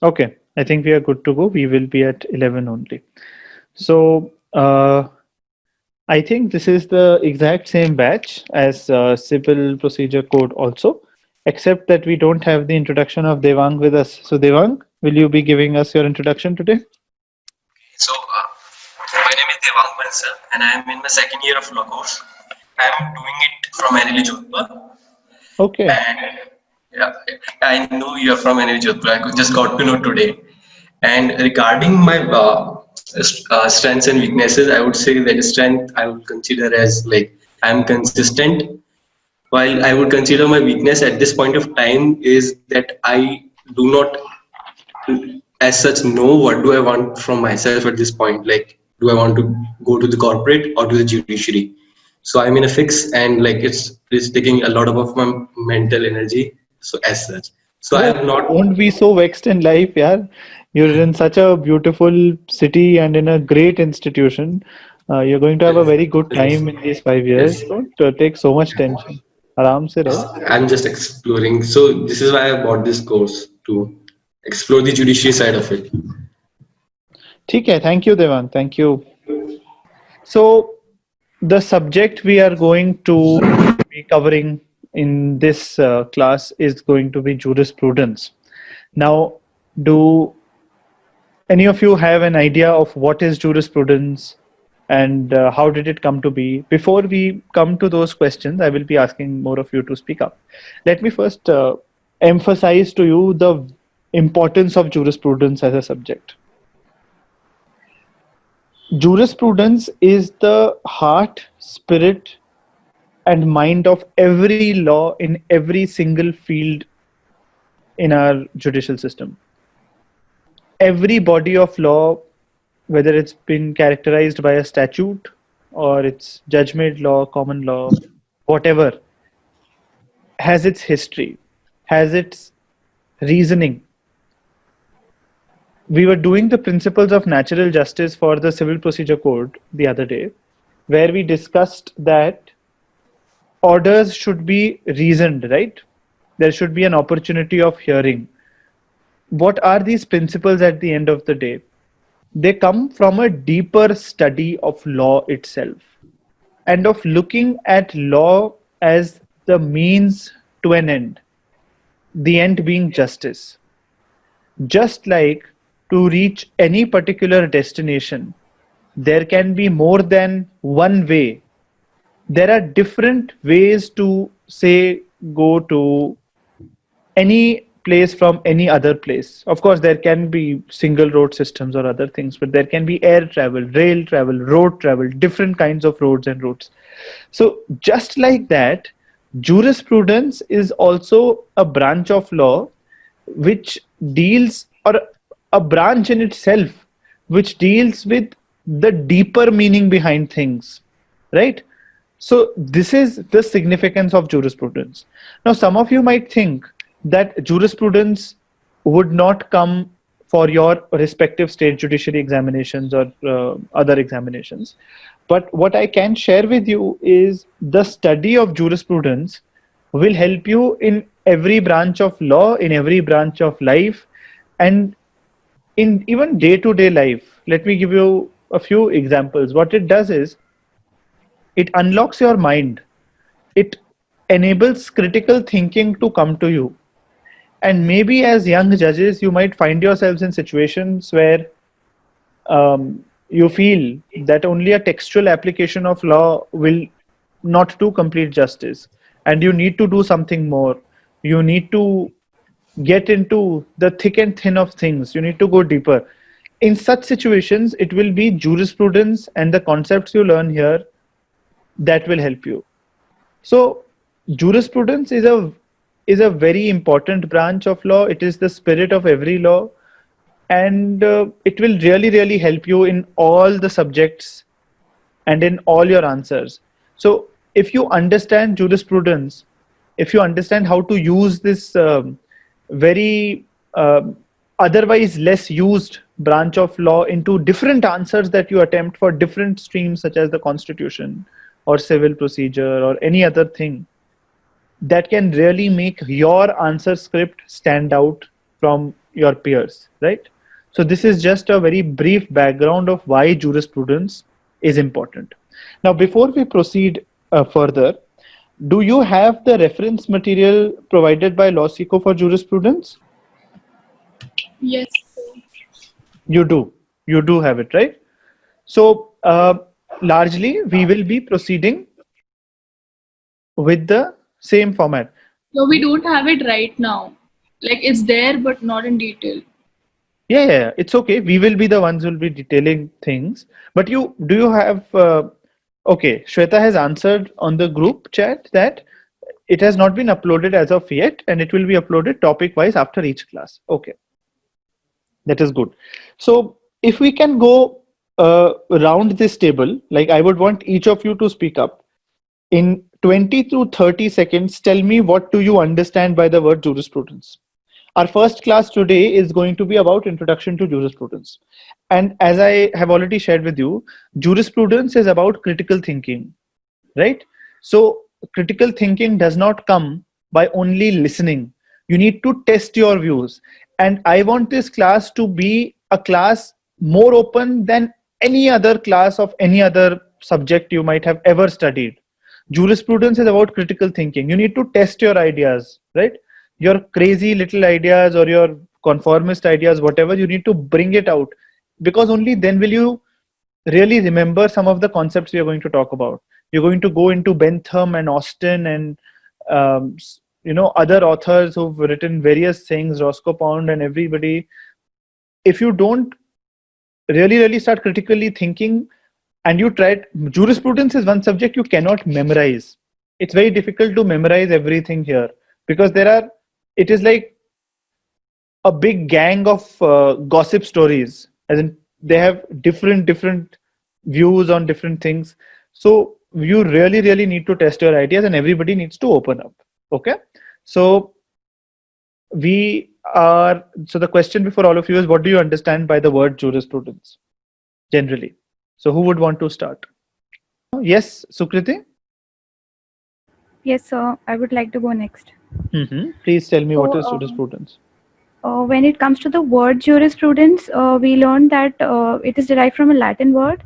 Okay, I think we are good to go. We will be at 11 only. So, I think this is the exact same batch as Civil Procedure Code also, except that we don't have the introduction of Devang with us. So, Devang, will you be giving us your introduction today? So, my name is Devang Bansal, and I am in my second year of law course. I am doing it from NLE Jodhpur, Okay. and yeah, I know you are from NLE Jodhpur. I just got to know today. And regarding my strengths and weaknesses, I would say that strength I would consider as like I am consistent. While I would consider my weakness at this point of time is that I do not as such know what do I want from myself at this point. Like, do I want to go to the corporate or to the judiciary? So I'm in a fix, and like it's taking a lot of my mental energy. So as such, so I Oh, have not. don't be so vexed in life, yeah. You're in such a beautiful city and in a great institution. You're going to have a Yes, very good time in these 5 years. yes. Don't take so much tension. Aram se raho. I'm just exploring. So this is why I bought this course to explore the judiciary side of it. ठीक है, thank you, Devang. Thank you. So, the subject we are going to be covering in this class is going to be jurisprudence. Now, do any of you have an idea of what is jurisprudence and how did it come to be? Before we come to those questions, I will be asking more of you to speak up. Let me first emphasize to you the importance of jurisprudence as a subject. Jurisprudence is the heart, spirit, and mind of every law in every single field in our judicial system. Every body of law, whether it's been characterized by a statute or it's judge-made law, common law, whatever, has its history, has its reasoning. We were doing the principles of natural justice for the Civil Procedure Code the other day, where we discussed that orders should be reasoned, right? There should be an opportunity of hearing. What are these principles at the end of the day? They come from a deeper study of law itself and of looking at law as the means to an end, the end being justice. Just like to reach any particular destination, there can be more than one way. There are different ways to, say, go to any place from any other place. Of course, there can be single road systems or other things, but there can be air travel, rail travel, road travel, different kinds of roads and routes. So, just like that, jurisprudence is also a branch of law which deals, or a branch in itself, which deals with the deeper meaning behind things, right? So, this is the significance of jurisprudence. Now, some of you might think that jurisprudence would not come for your respective state judiciary examinations or other examinations. But what I can share with you is the study of jurisprudence will help you in every branch of law, in every branch of life, and in even day to day life. Let me give you a few examples. What it does is it unlocks your mind, it enables critical thinking to come to you. And maybe as young judges, you might find yourselves in situations where you feel that only a textual application of law will not do complete justice, and you need to do something more. You need to get into the thick and thin of things, you need to go deeper. In such situations, it will be jurisprudence and the concepts you learn here that will help you. So jurisprudence is a very important branch of law. It is the spirit of every law, and it will really help you in all the subjects and in all your answers. So if you understand jurisprudence, if you understand how to use this very otherwise less used branch of law into different answers that you attempt for different streams such as the constitution or civil procedure or any other thing, that can really make your answer script stand out from your peers, right? So this is just a very brief background of why jurisprudence is important. Now, before we proceed further, do you have the reference material provided by LawSeco for jurisprudence? Yes. You do. You do have it, right? So largely, we will be proceeding with the same format. So we don't have it right now. Like it's there, but not in detail. Yeah, it's okay. We will be the ones who will be detailing things. But do you have? Okay, Shweta has answered on the group chat that it has not been uploaded as of yet, and it will be uploaded topic wise after each class. Okay, that is good. So if we can go around this table, like I would want each of you to speak up in 20 to 30 seconds. Tell me, what do you understand by the word jurisprudence? Our first class today is going to be about introduction to jurisprudence. And as I have already shared with you, jurisprudence is about critical thinking, right? So critical thinking does not come by only listening. You need to test your views. And I want this class to be a class more open than any other class of any other subject you might have ever studied. Jurisprudence is about critical thinking. You need to test your ideas, right? Your crazy little ideas or your conformist ideas, whatever, you need to bring it out, because only then will you really remember some of the concepts we are going to talk about. You're going to go into Bentham and Austin and other authors who've written various things, Roscoe Pound and everybody. If you don't really start critically thinking, and you try jurisprudence is one subject you cannot memorize. It's very difficult to memorize everything here, because it is like a big gang of gossip stories, as in they have different views on different things. So you really need to test your ideas, and everybody needs to open up. Okay, so the question before all of you is, what do you understand by the word jurisprudence generally? So who would want to start? Yes, Sukriti? Yes, sir. I would like to go next. Please tell me, what So, is jurisprudence? When it comes to the word jurisprudence, we learned that it is derived from a Latin word,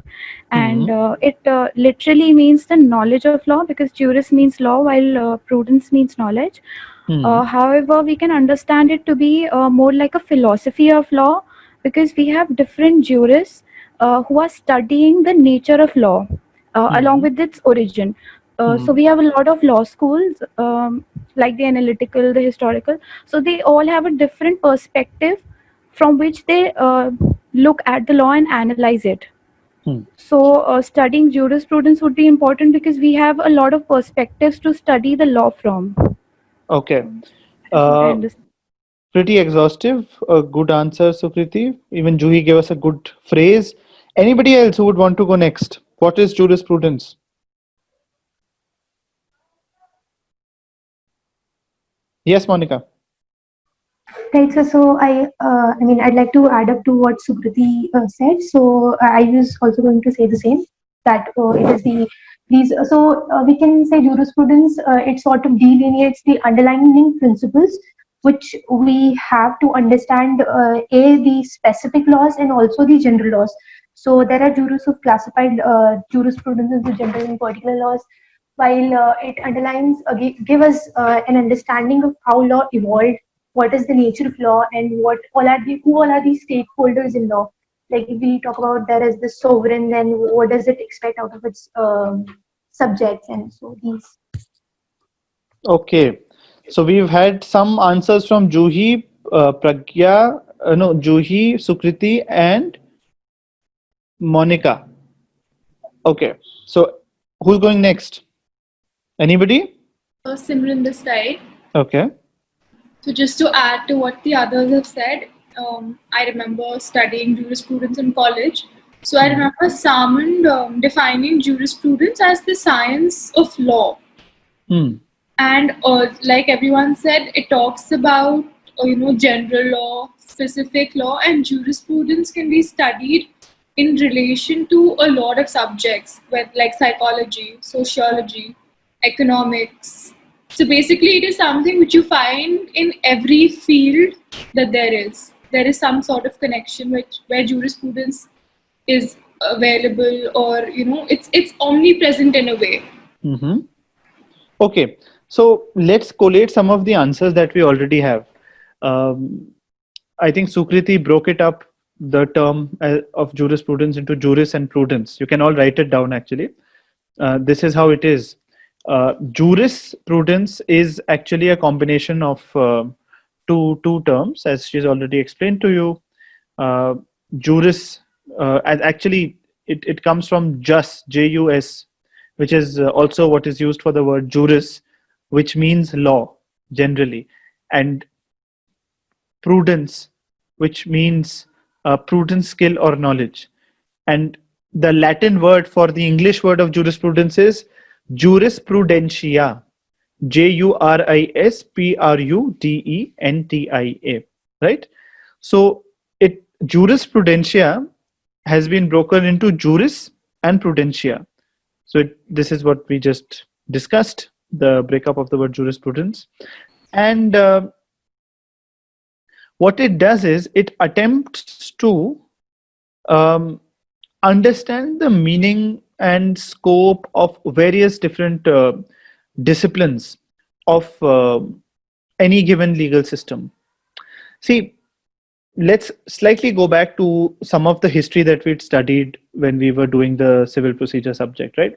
and it literally means the knowledge of law, because juris means law while prudence means knowledge. However, we can understand it to be more like a philosophy of law, because we have different jurists who are studying the nature of law along with its origin. So we have a lot of law schools, like the analytical, the historical. So they all have a different perspective from which they look at the law and analyze it. So studying jurisprudence would be important, because we have a lot of perspectives to study the law from. Okay. I understand. Pretty exhaustive. A good answer, Sukriti. Even Juhi gave us a good phrase. Anybody else who would want to go next? What is jurisprudence? Yes, Monica. Right, so I'd like to add up to what Sukriti said. So I was also going to say the same, that it is these. So we can say jurisprudence. It sort of delineates the underlying principles which we have to understand the specific laws and also the general laws. So there are jurists who've classified jurisprudence into general and particular laws, while it underlines give us an understanding of how law evolved, what is the nature of law, and who all are the stakeholders in law. Like if we talk about there is the sovereign, then what does it expect out of its subjects, and so these. Okay, so we've had some answers from Juhi, Juhi, Sukriti, and Monica. Okay, so who's going next? Anybody? Simran this side. Okay. So just to add to what the others have said, I remember studying jurisprudence in college. So I remember Salmond defining jurisprudence as the science of law. And like everyone said, it talks about general law, specific law, and jurisprudence can be studied in relation to a lot of subjects, like psychology, sociology, economics. So basically, it is something which you find in every field that there is. there is some sort of connection where jurisprudence is available, or it's omnipresent in a way. Mm-hmm. Okay, so let's collate some of the answers that we already have. I think Sukriti broke it up, the term of jurisprudence, into juris and prudence. You can all write it down actually. This is how it is. Jurisprudence is actually a combination of two terms, as she's already explained to you. Juris, and actually it comes from jus, J-U-S, which is also what is used for the word juris, which means law generally, and prudence, which means prudent skill or knowledge. And the Latin word for the English word of jurisprudence is jurisprudentia, Jurisprudentia, right? So jurisprudentia has been broken into juris and prudentia. So this is what we just discussed, the breakup of the word jurisprudence. And what it does is it attempts to understand the meaning and scope of various different disciplines of any given legal system. See, let's slightly go back to some of the history that we'd studied when we were doing the civil procedure subject, right?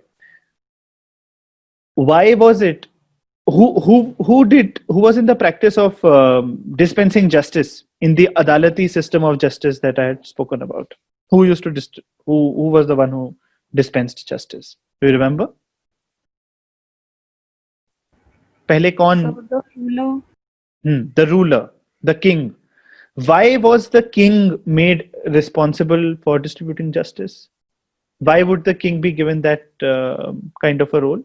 Why was it? Who was in the practice of dispensing justice in the adalati system of justice that I had spoken about? Who used to who was the one who dispensed justice? Do you remember? Pehle kaun? So the ruler. The ruler, the king. Why was the king made responsible for distributing justice? Why would the king be given that kind of a role?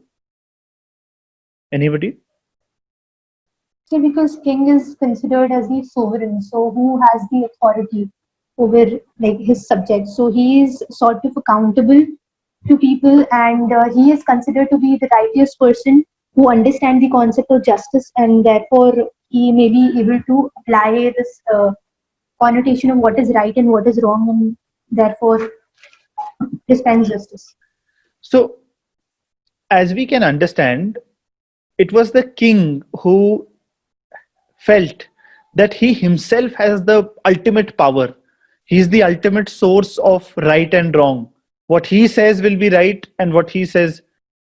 Anybody? So because king is considered as the sovereign, so who has the authority over like his subjects? So he is sort of accountable to people, and he is considered to be the righteous person who understands the concept of justice, and therefore he may be able to apply this connotation of what is right and what is wrong, and therefore dispense justice. So, as we can understand, it was the king who felt that he himself has the ultimate power. He is the ultimate source of right and wrong. What he says will be right and what he says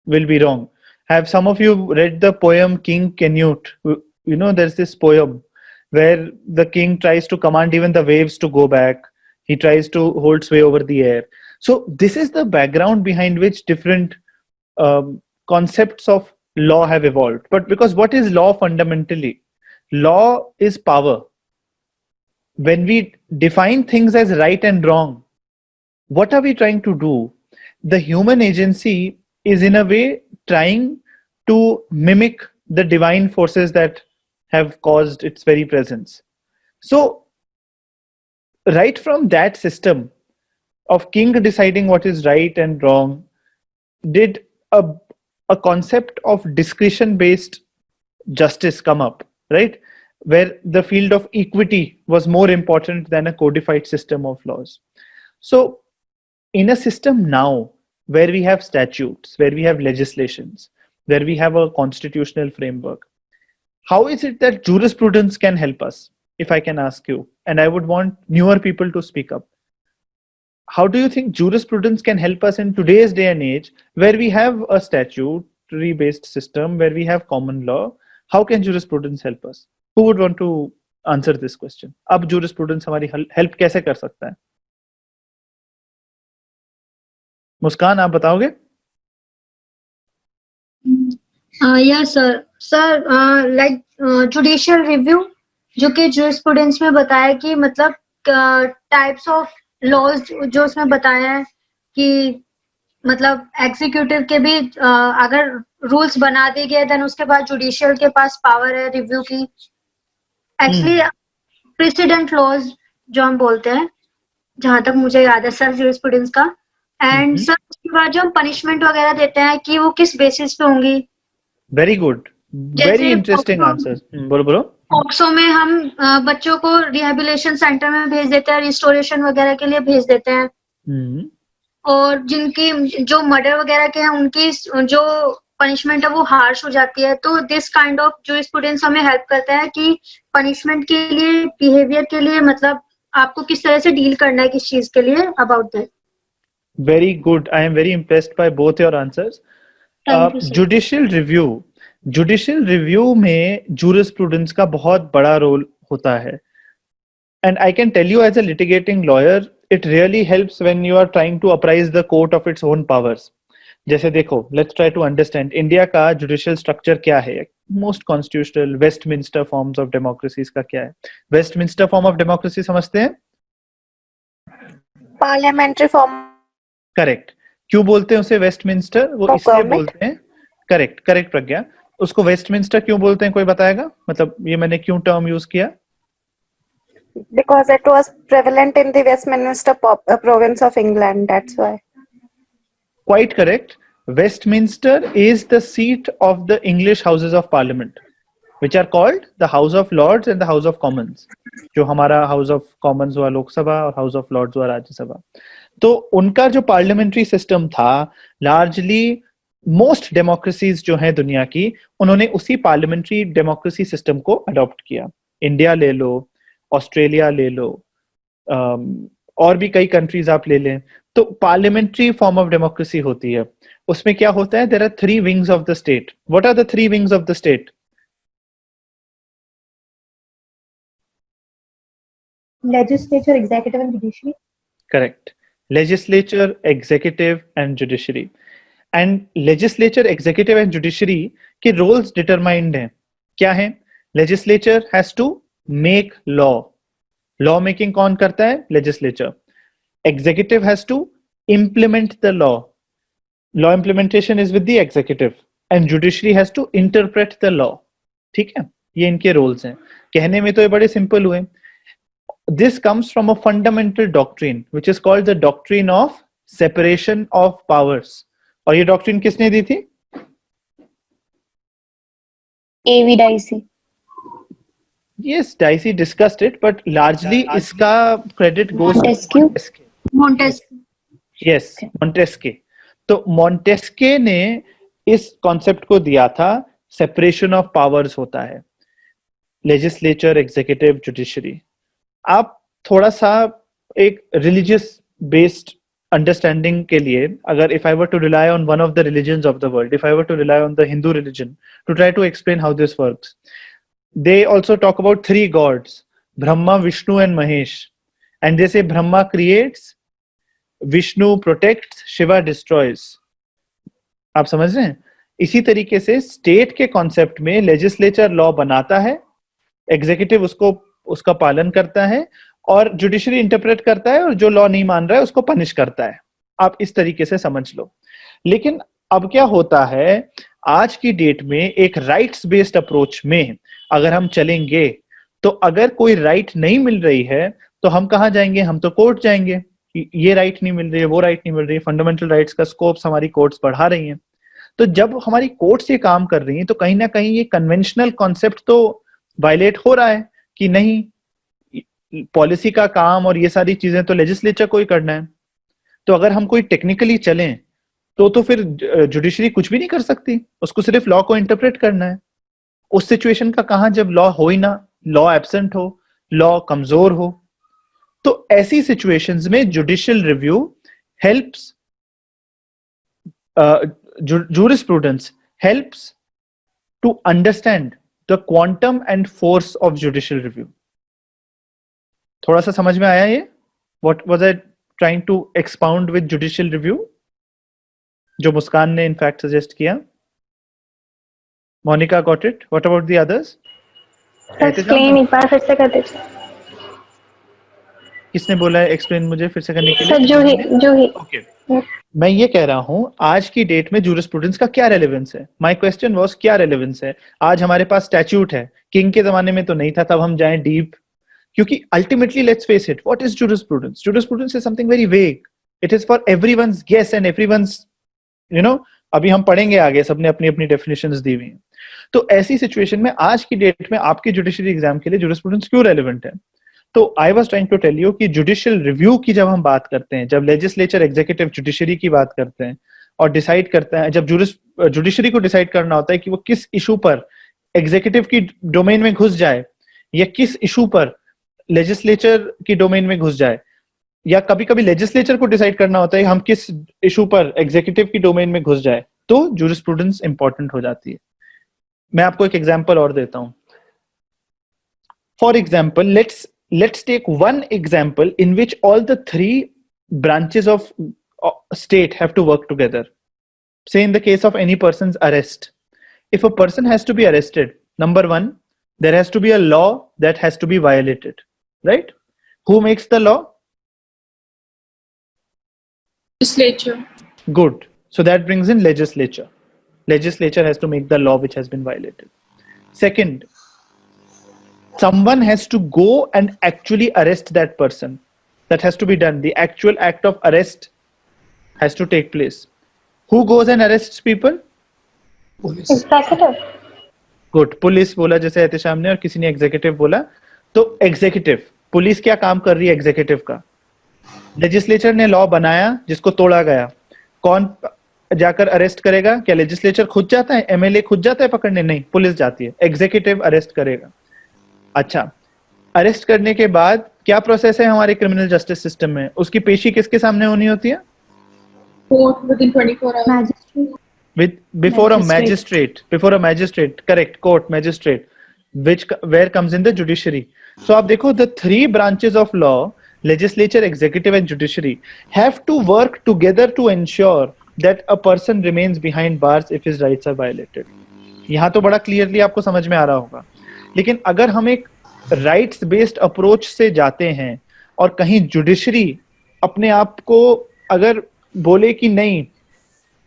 will be wrong. Have some of you read the poem King Canute? You know, there's this poem where the king tries to command even the waves to go back. He tries to hold sway over the air. So this is the background behind which different concepts of law have evolved. But because what is law fundamentally? Law is power. When we define things as right and wrong, what are we trying to do? The human agency is in a way trying to mimic the divine forces that have caused its very presence. So, right from that system of king deciding what is right and wrong, did a concept of discretion-based justice come up, right? Where the field of equity was more important than a codified system of laws. So, in a system now where we have statutes, where we have legislations, where we have a constitutional framework, how is it that jurisprudence can help us? If I can ask you, and I would want newer people to speak up. How do you think jurisprudence can help us in today's day and age where we have a statutory based system, where we have common law? How can jurisprudence help us? Who would want to answer this question? Ab jurisprudence हमारी help कैसे कर सकता है? मुस्कान, आप बताओगे? Yes, sir. Sir, like judicial review, जो कि jurisprudence में बताया कि मतलब types of laws जो उसमें बताया है कि मतलब executive के भी अगर rules बना दिए गए then उसके बाद judicial के पास power है review की. Actually, precedent laws जो हम बोलते हैं, जहाँ तक मुझे याद है सर jurisprudence का, and सर उसके बाद जो हम punishment वगैरह देते हैं कि वो किस basis पे होंगी. Very good. Very interesting answers. बोलो बोलो. पॉक्सो में हम बच्चों को रिहेबिलिटेशन सेंटर में भेज देते हैं, रिस्टोरेशन वगैरह के लिए भेज देते हैं। हम्म, और जिनकी जो मर्डर वगैरह के हैं उनकी जो पनिशमेंट है वो हार्श हो जाती है। तो दिस काइंड ऑफ जूरिस्प्रूडेंस हमें हेल्प करता है कि पनिशमेंट के लिए, बिहेवियर के लिए, मतलब आपको किस तरह से डील करना है किस चीज के लिए, about that. very good. I am very impressed by both your answers. Thank you sir. Judicial review में जूरिस्प्रूडेंस का बहुत बड़ा रोल होता है. And I can tell you as a litigating lawyer, it really helps when you are trying to apprise the court of its own powers. जैसे देखो, let's try to understand India का judicial structure क्या है. Most constitutional Westminster forms of democracies का क्या है. Westminster form of democracy समझते हैं? Parliamentary form correct. क्यों बोलते हैं उसे वेस्टमिंस्टर? वो Of इसलिए government? बोलते हैं. करेक्ट प्रज्ञा. उसको वेस्टमिंस्टर क्यों बोलते हैं, कोई बताएगा? मतलब ये मैंने क्यों टर्म यूज किया? because it was prevalent in the Westminster province of England. That's why. Quite correct. Westminster is the seat of the English Houses of Parliament, which are called the House of Lords and the House of Commons. जो हमारा House of Commons हुआ लोकसभा और House of Lords हुआ राज्यसभा. तो उनका जो parliamentary system था, largely most democracies जो हैं दुनिया की, उन्होंने उसी पार्लियामेंट्री डेमोक्रेसी सिस्टम को अडॉप्ट किया. इंडिया ले लो, ऑस्ट्रेलिया ले लो, और भी कई कंट्रीज आप ले लें, तो पार्लियामेंट्री फॉर्म ऑफ डेमोक्रेसी होती है. उसमें क्या होता है? There are 3 wings of the state. What are the 3 wings of the state? Legislature, executive, and judiciary. Correct. Legislature, executive, and judiciary. And legislature, executive, and judiciary के roles determined हैं. क्या हैं? Legislature has to make law. Law making कौन करता है? Legislature. Executive has to implement the law. Law implementation is with the executive. And judiciary has to interpret the law. ठीक है? ये इनके roles हैं. कहने में तो ये बड़े simple हुए. This comes from a fundamental doctrine which is called the doctrine of separation of powers. और ये doctrine किसने दी थी? A.V. Dicey. Yes, Dicey discussed it, but largely इसका credit goes to Montesquieu. Montesquieu. Yes, Montesquieu. तो Montesquieu ने इस concept को दिया था, separation of powers होता है. Legislature, executive, judiciary. आप थोड़ा सा एक रिलीजियस बेस्ड अंडरस्टैंडिंग के लिए, अगर if I were to rely on one of the religions of the world, if I were to rely on the Hindu religion to try to explain how this works, they also talk about 3 gods, Brahma, Vishnu and Mahesh, and they say Brahma creates, Vishnu protects, Shiva destroys. आप समझ रहे हैं? इसी तरीके से state के concept में legislature law बनाता है, एग्जीक्यूटिव उसका पालन करता है, और जुडिशरी इंटरप्रेट करता है, और जो लॉ नहीं मान रहा है उसको पनिश करता है. आप इस तरीके से समझ लो. लेकिन अब क्या होता है, आज की डेट में एक राइट्स बेस्ड अप्रोच में अगर हम चलेंगे, तो अगर कोई राइट नहीं मिल रही है तो हम कहाँ जाएंगे? हम तो कोर्ट जाएंगे. ये राइट नहीं मिल रही है, वो राइट नहीं मिल रही है, फंडामेंटल राइट्स का स्कोप्स हमारी कोर्ट्स बढ़ा रही हैं. तो जब हमारी कोर्ट्स ये काम कर रही हैं, तो कहीं ना कहीं ये कन्वेंशनल कॉन्सेप्ट तो वायलेट हो रहा है कि नहीं, पॉलिसी का काम और ये सारी चीजें तो लेजिस्लेचर को ही करना है. तो अगर हम कोई टेक्निकली चलें तो फिर जुडिशरी कुछ भी नहीं कर सकती, उसको सिर्फ लॉ को इंटरप्रेट करना है. उस सिचुएशन का कहां, जब लॉ हो ही ना, लॉ एब्सेंट हो, लॉ कमजोर हो. तो ऐसी सिचुएशंस में judicial review helps, jurisprudence helps to understand the quantum and force of judicial review. थोड़ा सा समझ में आया ये? What was I trying to expound with judicial review? जो मुस्कान ने इनफैक्ट सजेस्ट किया. Monica got it? What about the others? Explain एक बार फिर से कर दीजिए. किसने बोला है एक्सप्लेन मुझे फिर से करने के लिए? जो ही. Okay. मैं ये कह रहा हूं, आज की डेट में जूरिस्प्रूडेंस का क्या रेलेवेंस है? माय क्वेश्चन वाज क्या रेलेवेंस है? आज हमारे पास स्टैट्यूट है, किंग के जमाने में तो नहीं था, तब हम जाएं डीप, क्योंकि ultimately let's face it, what is jurisprudence? Jurisprudence is something very vague. It is for everyone's guess and everyone's अभी हम पढ़ेंगे आगे, सबने अपनी अपनी डेफिनेशंस दी हुई हैं। तो ऐसी सिचुएशन में आज की डेट में आपके जुडिशरी एग्जाम के लिए जूरिस्प्रूडेंस क्यों रेलेवेंट है? तो I was trying to tell you कि जुडिशियल रिव्यू की जब हम बात करते हैं, जब लेजिस्लेचर एग्जीक्यूटिव जुडिशरी की बात करते हैं और डिसाइड करते हैं, जब जुडिशरी को डिसाइड करना होता है कि वो किस इशू पर एग्जीक्यूटिव की डोमेन में घुस जाए या किस इशू पर लेजिस्लेचर की डोमेन में घुस जाए, या कभी कभी लेजिस्लेचर को डिसाइड करना होता है हम किस इशू पर एग्जीक्यूटिव की डोमेन में घुस जाए, तो जूरिस्प्रूडेंस इंपॉर्टेंट हो जाती है। मैं आपको एक एग्जांपल और देता हूं। For example, let's take one example in which all the three branches of state have to work together. Say in the case of any person's arrest, if a person has to be arrested, number one, there has to be a law that has to be violated, right? Who makes the law? Legislature. Good. So that brings in legislature. Legislature has to make the law which has been violated. Second, someone has to go and actually arrest that person. That has to be done. The actual act of arrest has to take place. Who goes and arrests people? Executive. Good. Police बोला जैसे एहतिशाम ने, और किसी ने executive बोला, तो executive, police क्या काम कर रही है एग्जीक्यूटिव का? लेजिस्लेचर ने लॉ बनाया जिसको तोड़ा गया, कौन जाकर अरेस्ट करेगा? क्या लेजिस्लेचर खुद जाता है, एमएलए खुद जाता है पकड़ने? नहीं, पुलिस जाती है, एग्जीक्यूटिव अरेस्ट करेगा। अच्छा, अरेस्ट करने के बाद क्या प्रोसेस है हमारे क्रिमिनल जस्टिस सिस्टम में? उसकी पेशी किसके सामने होनी होती है? Court within 24 hours. Magistrate. Before a magistrate, correct, court, magistrate, where comes in the judiciary. So आप देखो, the three branches of law, legislature, executive and judiciary, have to work together to ensure that a person remains behind bars if his rights are violated. यहाँ तो बड़ा clearly आपको समझ में आ रहा होगा। लेकिन अगर हम एक राइट्स बेस्ड अप्रोच से जाते हैं और कहीं जुडिशरी अपने आप को अगर बोले कि नहीं,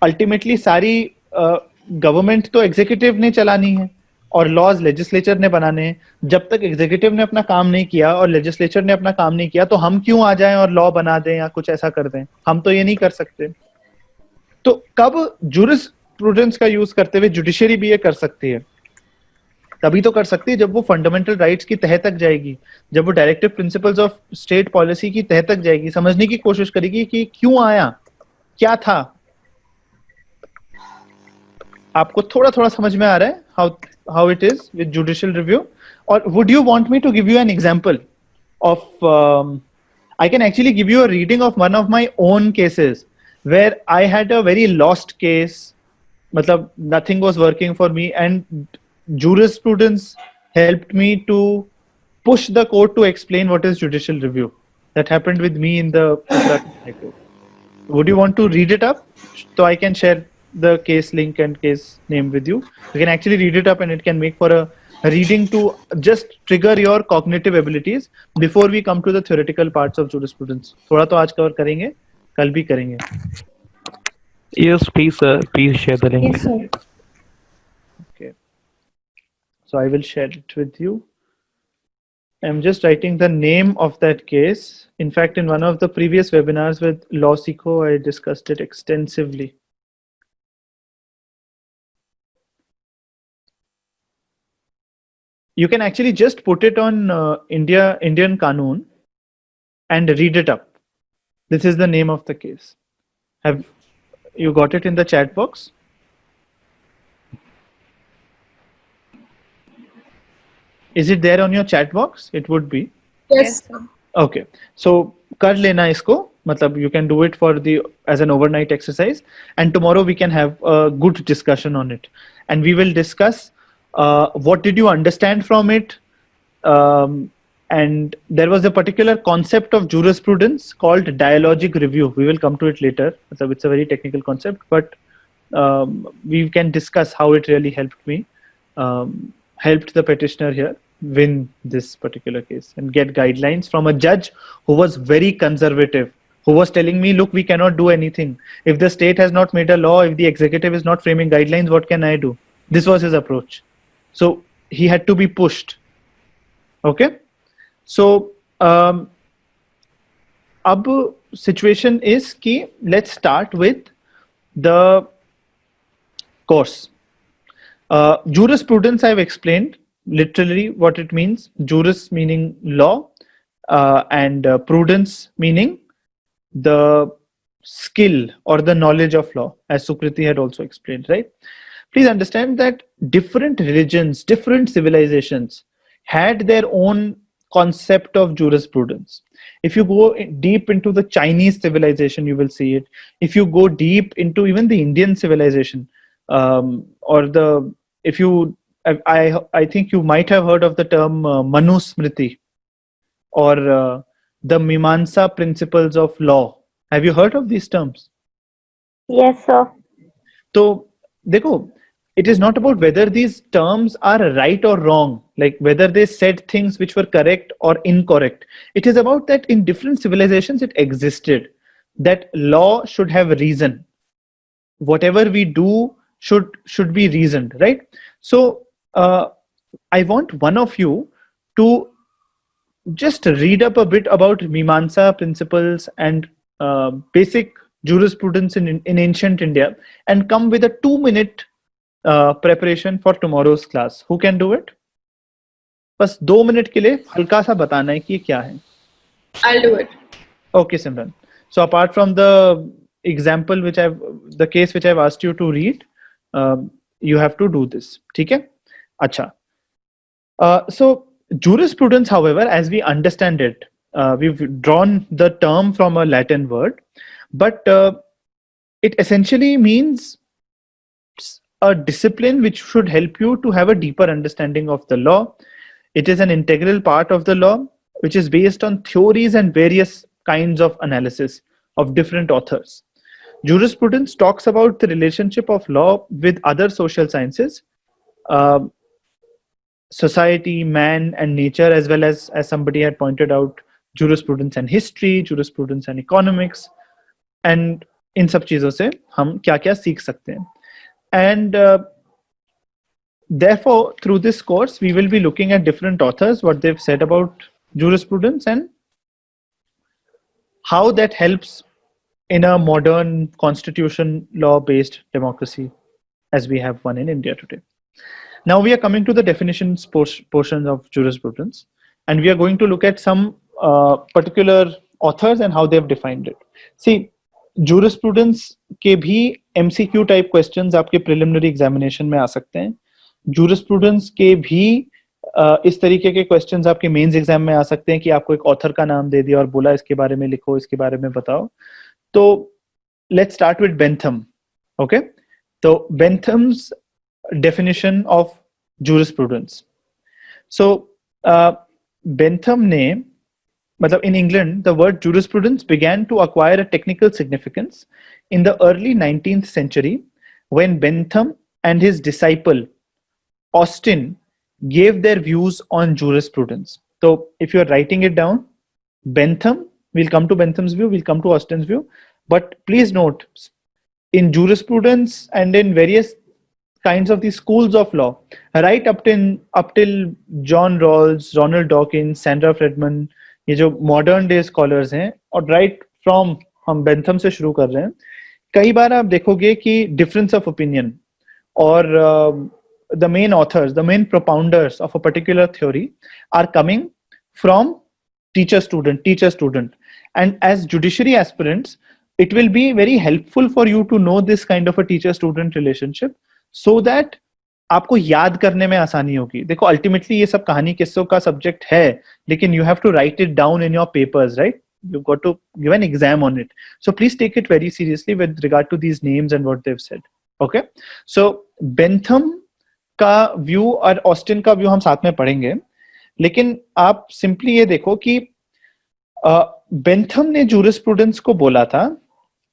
अल्टीमेटली सारी गवर्नमेंट तो एग्जीक्यूटिव ने चलानी है और लॉज लेजिस्लेचर ने बनाने हैं, जब तक एग्जीक्यूटिव ने अपना काम नहीं किया और लेजिस्लेचर ने अपना काम नहीं किया तो हम क्यों आ जाएं और लॉ बना दें या कुछ ऐसा कर दें? हम तो ये नहीं कर सकते। तो कब जूरिस्प्रूडेंस का यूज करते हुए जुडिशरी भी ये कर सकती है? तभी तो कर सकती है जब वो फंडामेंटल राइट्स की तह तक जाएगी, जब वो directive principles of state policy की तह तक जाएगी, समझने की कोशिश करेगी कि क्यों आया, क्या था। आपको थोड़ा थोड़ा समझ में आ रहा है how it is with judicial review? और would you want me to give you an example of I can actually give you a reading of one of my own cases where I had a very lost case, मतलब nothing was working for me and jurisprudence helped me to push the court to explain what is judicial review. That happened with me in the High Court. Would you want to read it up? So I can share the case link and case name with you. You can actually read it up and it can make for a reading to just trigger your cognitive abilities before we come to the theoretical parts of jurisprudence. थोड़ा तो आज cover करेंगे, कल भी करेंगे। Yes, please, sir. Please share the link. Yes, sir. So I will share it with you. I'm just writing the name of that case. In fact, in one of the previous webinars with LawSikho, I discussed it extensively. You can actually just put it on Indian Qanun and read it up. This is the name of the case. Have you got it in the chat box? Is it there on your chat box? It would be. Yes. Okay. So कर लेना इसको, मतलब you can do it for as an overnight exercise, and tomorrow we can have a good discussion on it, and we will discuss what did you understand from it, and there was a particular concept of jurisprudence called dialogic review. We will come to it later. So it's a very technical concept, but we can discuss how it really helped me, helped the petitioner here win this particular case and get guidelines from a judge who was very conservative, who was telling me, look, we cannot do anything. If the state has not made a law, if the executive is not framing guidelines, what can I do? This was his approach. So he had to be pushed. Okay. So अब situation is कि let's start with the course. Jurisprudence, I've explained literally what it means. Juris meaning law, and prudence meaning the skill or the knowledge of law, as Sukriti had also explained, right? Please understand that different religions, different civilizations had their own concept of jurisprudence. If you go deep into the Chinese civilization, you will see it. If you go deep into even the Indian civilization, or the, if you, I think you might have heard of the term Manusmriti, or the Mimamsa principles of law. Have you heard of these terms? Yes, sir. So, देखो, it is not about whether these terms are right or wrong, like whether they said things which were correct or incorrect. It is about that in different civilizations it existed, that law should have reason. Whatever we do should be reasoned, right? So I want one of you to just read up a bit about Mimamsa principles and basic jurisprudence in ancient India, and come with a 2-minute preparation for tomorrow's class. Who can do it? बस 2 minute के लिए हल्का सा बताना है कि ये क्या है. I'll do it. Okay, Simran. So apart from the example the case which I've asked you to read, you have to do this. ठीक है? अच्छा. So jurisprudence, however, as we understand it, we've drawn the term from a Latin word, but it essentially means a discipline which should help you to have a deeper understanding of the law. It is an integral part of the law, which is based on theories and various kinds of analysis of different authors. Jurisprudence talks about the relationship of law with other social sciences, society, man, and nature, as well as somebody had pointed out, jurisprudence and history, jurisprudence and economics, and इन सब चीजों से हम क्या-क्या सीख सकते हैं. And therefore, through this course, we will be looking at different authors, what they've said about jurisprudence, and how that helps in a modern constitution law-based democracy as we have one in India today. Now we are coming to the definitions portion of jurisprudence, and we are going to look at some particular authors and how they've defined it. See, jurisprudence के भी MCQ type questions आपके preliminary examination में आ सकते हैं. Jurisprudence के भी इस तरीके के questions आपके मेंस एग्जाम में आ सकते हैं कि आपको एक ऑथर का नाम दे दिया और बोला इसके बारे में लिखो, इसके बारे में बताओ. तो let's start with Bentham. Okay, so Bentham's definition of jurisprudence. So Bentham ने, मतलब in England, the word jurisprudence began to acquire a technical significance in the early 19th century when Bentham and his disciple Austin gave their views on jurisprudence. So if you are writing it down, Bentham, we'll come to Bentham's view, we'll come to Austin's view, but please note, in jurisprudence and in various kinds of these schools of law, right up till John Rawls, Ronald Dawkins, Sandra Friedman, ये जो modern day scholars हैं, और right from हम Bentham से शुरू कर रहे हैं, कई बार आप देखोगे कि डिफरेंस ऑफ ओपिनियन और the main authors, the main propounders of a particular theory are coming from teacher student, and as judiciary aspirants it will be very helpful for you to know this kind of a teacher student relationship so that आपको याद करने में आसानी होगी. देखो ultimately ये सब कहानी किस्सों का सब्जेक्ट है, लेकिन you have to write it down in your papers, right? You got to give an exam on it. So please take it very seriously with regard to these names and what they have said. Okay, so Bentham का view और Austin का view हम साथ में पढ़ेंगे, लेकिन आप simply ये देखो कि बेंथम ने जूरिस्प्रूडेंस को बोला था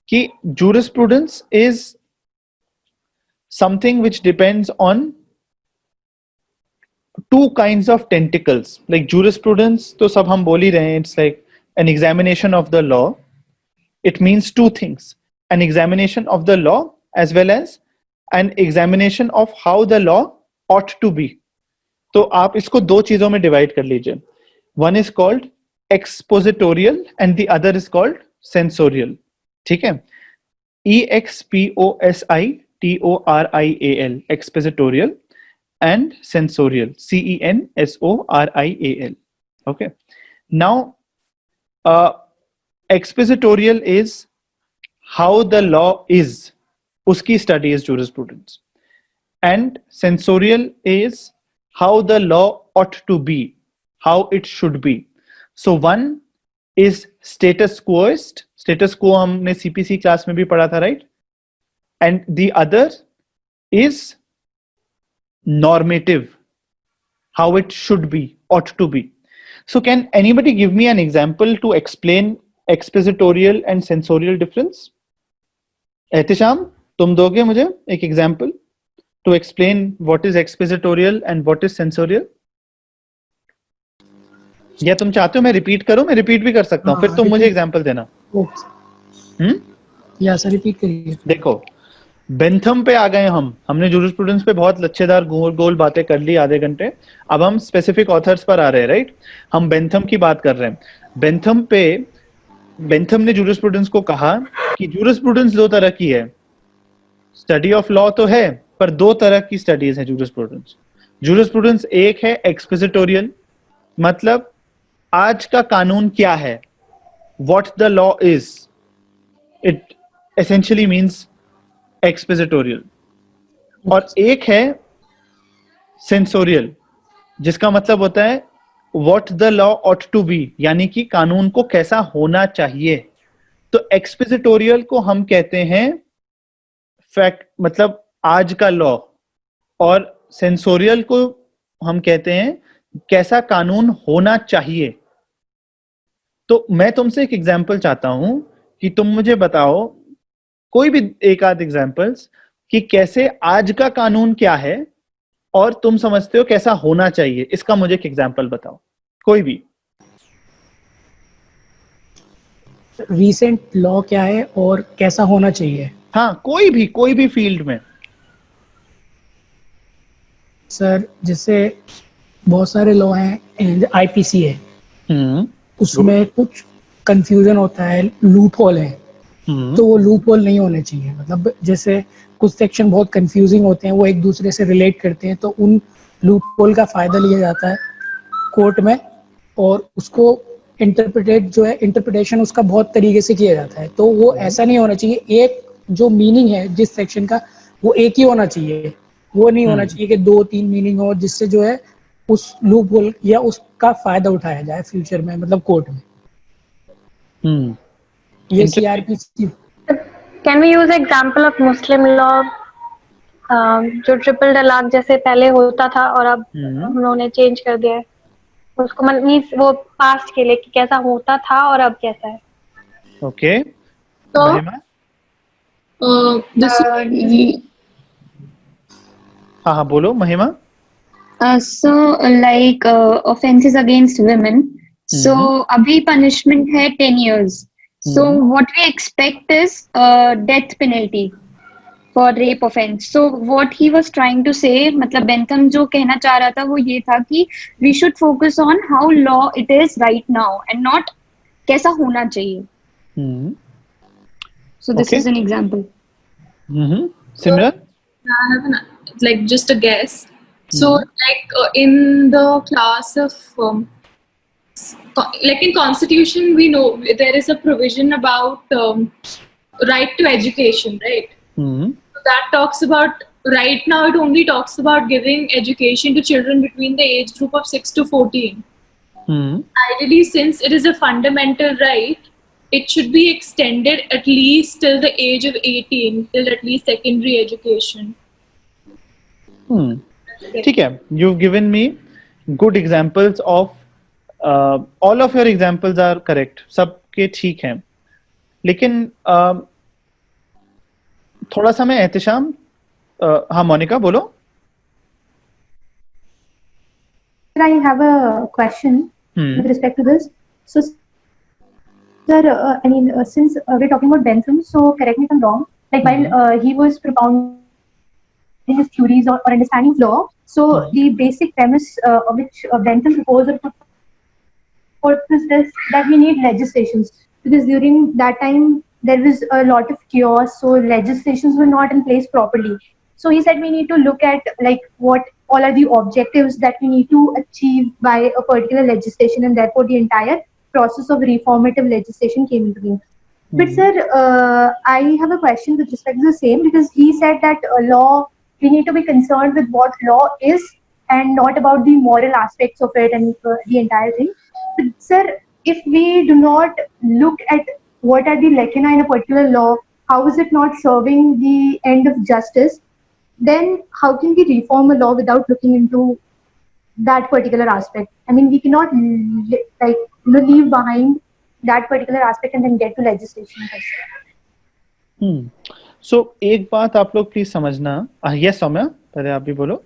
कि jurisprudence is something which depends on two kinds of tentacles. Like jurisprudence, तो सब हम बोल ही रहे हैं, it's like an examination of the law. It means two things: an examination of the law as well as an examination of how the law ought to be. तो आप इसको दो चीजों में डिवाइड कर लीजिए. One is called expositorial and the other is called sensorial. ठीक है? EXPOSITORIAL T-O-R-I-A-L, expositorial, and sensorial, C-E-N-S-O-R-I-A-L. Okay. Now, expositorial is how the law is. Uski study is jurisprudence. And sensorial is how the law ought to be, how it should be. So one is status quoist. Status quo हमने CPC class में भी पढ़ा था, right? And the other is normative, how it should be, ought to be. So can anybody give me an example to explain expositorial and sensorial difference? Ehtisham, तुम दोगे मुझे एक example to explain what is expositorial and what is sensorial? या तुम चाहते हो मैं repeat करूं? मैं रिपीट भी कर सकता हूं, फिर तुम मुझे एग्जांपल देना. या सर रिपीट करिए. देखो, बेंथम पे आ गए हमने जूरिस्प्रूडेंस पे बहुत लच्छेदार गोल बातें कर ली आधे घंटे. अब हम स्पेसिफिक ऑथर्स पर आ रहे हैं, राइट? हम बेंथम की बात कर रहे हैं. बेंथम ने जूरिस्प्रूडेंस को कहा कि जूरिस्प्रूडेंस दो तरह की है. स्टडी ऑफ लॉ तो है, पर दो तरह की स्टडीज है जूरिस्प्रूडेंस. जूरिस्प्रूडेंस एक है एक्सपोजिटोरियल, मतलब आज का कानून क्या है, what the law is. It essentially means expository. और एक है सेंसोरियल, जिसका मतलब होता है what the law ought to be, यानी कि कानून को कैसा होना चाहिए. तो एक्सपोजिटोरियल को हम कहते हैं फैक्ट, मतलब आज का लॉ, और सेंसोरियल को हम कहते हैं कैसा कानून होना चाहिए. तो मैं तुमसे एक एग्जांपल चाहता हूं कि तुम मुझे बताओ कोई भी एक आध एग्जांपल्स कि कैसे आज का कानून क्या है और तुम समझते हो कैसा होना चाहिए. इसका मुझे एक एग्जांपल बताओ, कोई भी. रीसेंट लॉ क्या है और कैसा होना चाहिए. हाँ, कोई भी फील्ड में. सर जैसे बहुत सारे लॉ हैं, आईपीसी है, उसमें कुछ कंफ्यूजन होता है, लूप होल है, तो वो लूप होल नहीं होने चाहिए. मतलब जैसे कुछ सेक्शन बहुत कंफ्यूजिंग होते हैं, वो एक दूसरे से रिलेट करते हैं, तो उन लूप होल का फायदा लिया जाता है कोर्ट में, और उसको इंटरप्रिटेशन उसका बहुत तरीके से किया जाता है. तो वो ऐसा नहीं होना चाहिए, एक जो मीनिंग है जिस सेक्शन का वो एक ही होना चाहिए. वो नहीं होना चाहिए कि 2-3 मीनिंग हो, जिससे जो है उस लूप होल या उसका फायदा उठाया जाए फ्यूचर में, मतलब कोर्ट में. ये CrPC. Can we use example of Muslim law, जो ट्रिपल तलाक जैसे पहले होता था और अब उन्होंने चेंज कर दिया है उसको, मींस वो पास्ट के लिए कि कैसा होता था और अब कैसा है. ओके, तो हाँ बोलो महिमा. So like offenses against women. So abhi punishment hai 10 years. So what we expect is death penalty for rape offense. So what he was trying to say, मतलब Bentham जो कहना चाह रहा था वो ये था कि we should focus on how law it is right now and not कैसा होना चाहिए. So this is an example. Simran? I have like just a guess. So like in the class of like in Constitution we know there is a provision about right to education, right? So that talks about, right now it only talks about giving education to children between the age group of 6 to 14. Ideally, since it is a fundamental right, it should be extended at least till the age of 18, till at least secondary education. ठीक है, you've given me good examples of all of your examples are correct, सबके ठीक हैं, लेकिन थोड़ा सा मैं एहतिशाम, हाँ मोनिका बोलो. I have a question with respect to this. So, sir, I mean, since we're talking about Bentham, so correct me if I'm wrong. Like while he was propounding his theories or understanding of law, so the basic premise of which Bentham proposed or put forth is this, that we need legislations, because during that time there was a lot of chaos, so legislations were not in place properly. So he said we need to look at like what all are the objectives that we need to achieve by a particular legislation, and therefore the entire process of reformative legislation came into being. But sir, I have a question with respect to the same, because he said that law, we need to be concerned with what law is and not about the moral aspects of it and the entire thing. But sir, if we do not look at what are the lacuna in a particular law, how is it not serving the end of justice, then how can we reform a law without looking into that particular aspect? I mean, we cannot leave behind that particular aspect and then get to legislation. So एक बात आप लोग please समझना. Yes, Saumya, पहले आप भी बोलो.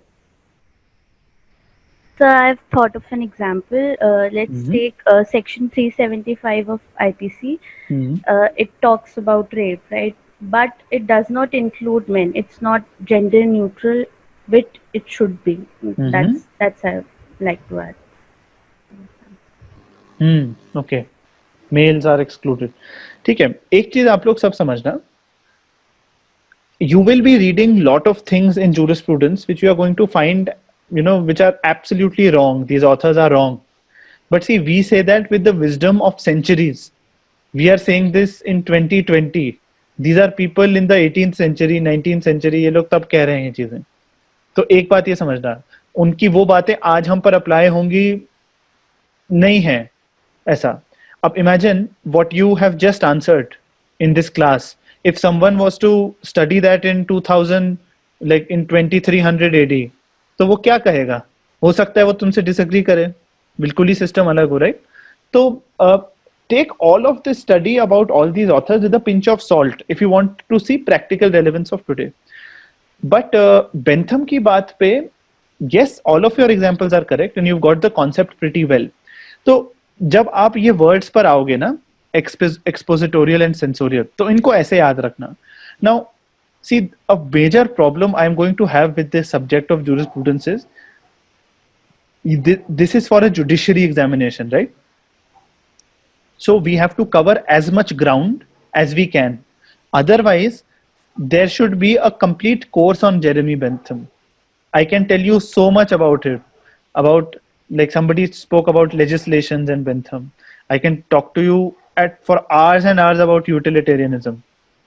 So I've thought of an example. Let's take section 375 of IPC. It talks about rape, right? But it does not include men. It's not gender neutral, but it should be. That's I like to add. Okay. Males are excluded. ठीक है. एक चीज आप लोग सब समझना. You will be reading lot of things in jurisprudence which you are going to find, which are absolutely wrong. These authors are wrong. But see, we say that with the wisdom of centuries. We are saying this in 2020. These are people in the 18th century, 19th century. ये लोग तब कह रहे हैं ये चीजें. तो एक बात ये समझना, उनकी वो बातें आज हम पर अप्लाई होंगी नहीं है ऐसा. अब imagine what you have just answered in this class. If someone was to study that in 2000, like in 2300 AD, तो वो क्या कहेगा? हो सकता है वो तुमसे disagree करे. बिल्कुल ही system अलग हो, right? तो take all of this study about all these authors with a pinch of salt if you want to see practical relevance of today. But Bentham की बात पे, yes, all of your examples are correct and you've got the concept pretty well. तो जब आप ये words पर आओगे ना, expositorial and sensorial, तो इनको ऐसे याद रखना. Now, see, a major problem I am going to have with this subject of jurisprudence is, this is for a judiciary examination, right? So we have to cover as much ground as we can. Otherwise, there should be a complete course on Jeremy Bentham. I can tell you so much about it. About, like somebody spoke about legislations and Bentham. I can talk to you for hours and hours about utilitarianism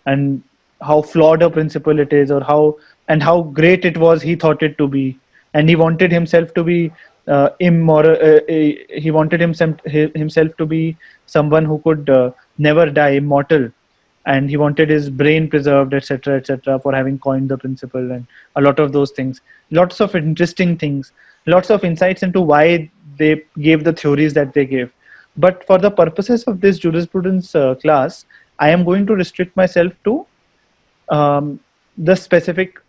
and how flawed a principle it is, or how great it was he thought it to be. And he wanted himself to be immoral. He wanted himself to be someone who could never die, immortal, and he wanted his brain preserved, etc., etc., for having coined the principle, and a lot of those things. Lots of interesting things, lots of insights into why they gave the theories that they gave. But for the purposes of this jurisprudence class, I am going to restrict myself to the specific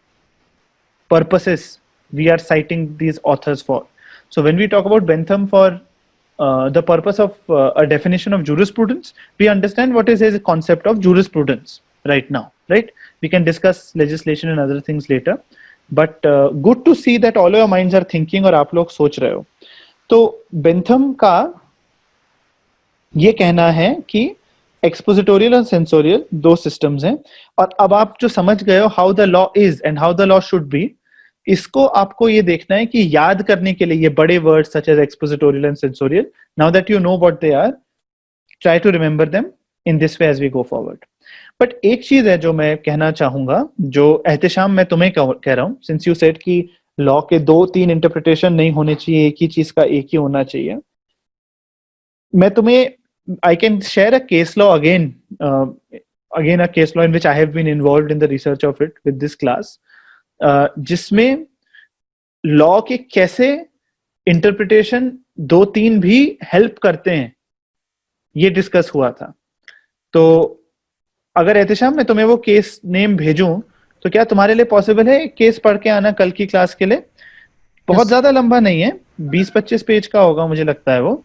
purposes we are citing these authors for. So when we talk about Bentham for the purpose of a definition of jurisprudence, we understand what is his concept of jurisprudence right now, right? We can discuss legislation and other things later. But good to see that all your minds are thinking और आप लोग सोच रहे हो. तो Bentham का ये कहना है कि एक्सपोजिटोरियल और सेंसोरियल दो सिस्टम्स हैं. और अब आप जो समझ गए हो how the law is and how the law should be, इसको आपको ये देखना है कि याद करने के लिए ये बड़े words such as expository and censorial, now that you know what they are, try to remember them in this way as we go forward. But एक चीज है जो मैं कहना चाहूंगा, जो एहतिशाम मैं तुम्हें कह रहा हूँ, सिंस यू सेड कि लॉ के 2-3 इंटरप्रिटेशन नहीं होने चाहिए, एक ही चीज का एक ही होना चाहिए. मैं तुम्हें I can share a case law again a case law in which I have been involved in the research of it with this class, जिसमें law के कैसे interpretation 2-3 भी help करते हैं, ये डिस्कस हुआ था. तो अगर एहतिशाम मैं तुम्हें वो केस नेम भेजूं तो क्या तुम्हारे लिए पॉसिबल है केस पढ़ के आना कल की क्लास के लिए? बहुत ज्यादा लंबा नहीं है, 20-25 पेज का होगा मुझे लगता है वो,